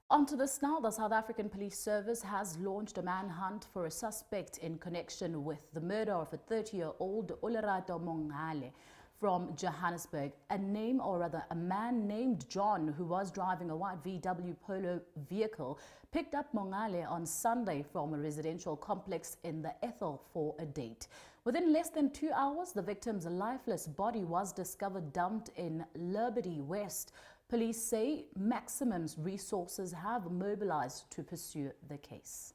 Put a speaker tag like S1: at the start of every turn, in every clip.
S1: Onto this now, the South African Police Service has launched a manhunt for a suspect in connection with the murder of a 30-year-old Olerato Mongale from Johannesburg. A man named John, who was driving a white VW Polo vehicle, picked up Mongale on Sunday from a residential complex in the Ethel for a date. Within less than 2 hours, the victim's lifeless body was discovered dumped in Liberty West. Police say maximum resources have mobilized to pursue the case.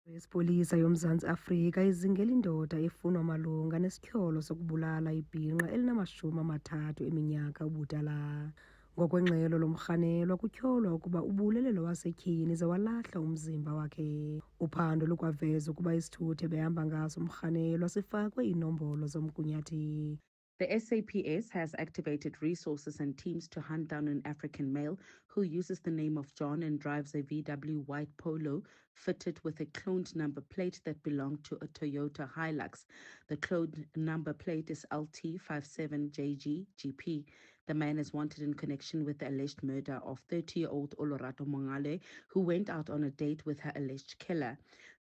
S2: Isipolisa yoMzantsi Afrika izingela indoda efunwa malunga nesityholo sokubulala ibhinqa elinama-30 eminyaka ubudala. Ngokwengxelo lomrhanelwa kutyholwa ukuba ubulelelo wasetyhini ze walahla umzimba wakhe. Uphando lukwaveza ukuba isithuthi ebehamba ngaso umrhanelwa sifakwe inombolo zomgunyathi.
S3: The SAPS has activated resources and teams to hunt down an African male who uses the name of John and drives a VW white Polo fitted with a cloned number plate that belonged to a Toyota Hilux. The cloned number plate is LT57JG-GP. The man is wanted in connection with the alleged murder of 30-year-old Olerato Mongale, who went out on a date with her alleged killer.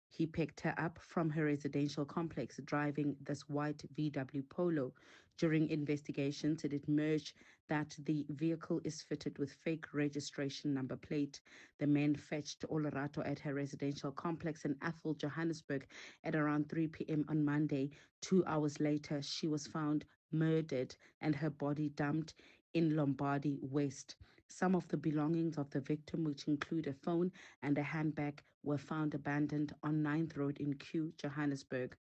S3: He picked her up from her residential complex driving this white VW Polo. During investigations, it emerged that the vehicle is fitted with fake registration number plate. The men fetched Olerato at her residential complex in Ethel, Johannesburg at around 3 p.m. on Monday. 2 hours later, she was found murdered and her body dumped in Lombardy West. Some of the belongings of the victim, which include a phone and a handbag, were found abandoned on 9th Road in Kew, Johannesburg.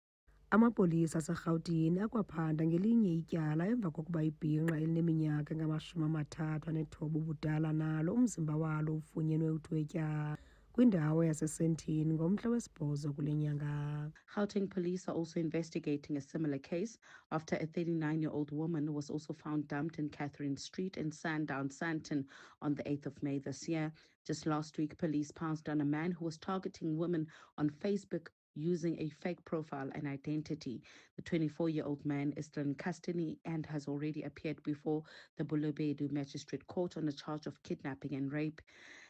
S2: Amapolisa aseRhawutini akwaphanda ngelinye ityala emva kokuba ibhinqa elineminyaka engama-39 ubudala nalo umzimba walo ufunyenwe uthwetyana kwindawo yaseSandton ngomhla wesi-8 kule nyanga.
S3: Gauteng police are also investigating a similar case after a 39-year-old woman was also found dumped in Catherine Street in Sandown, Sandton on the 8th of May this year. Just last week, police pounced on a man who was targeting women on Facebook using a fake profile and identity. The 24-year-old man is still in custody and has already appeared before the Bolobedu Magistrate Court on a charge of kidnapping and rape.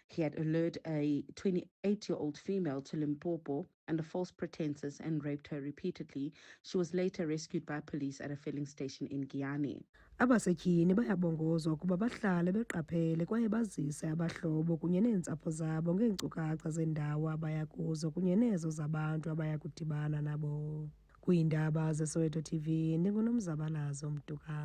S3: He had lured a 28-year-old female to Limpopo under false pretenses and raped her repeatedly. She was later rescued by police at a filling station in Giyani.
S2: Abasetyhini bayabongozwa ukuba bahlale beqaphele kwaye bazise abahlobo kunye neentsapho zabo ngeenkcukacha zendawo abaya kuzo kunye nezo zabantu abaya kudibana nabo. Kwiindaba zeSoweto TV, ndinguNomzabalazo Mtukane.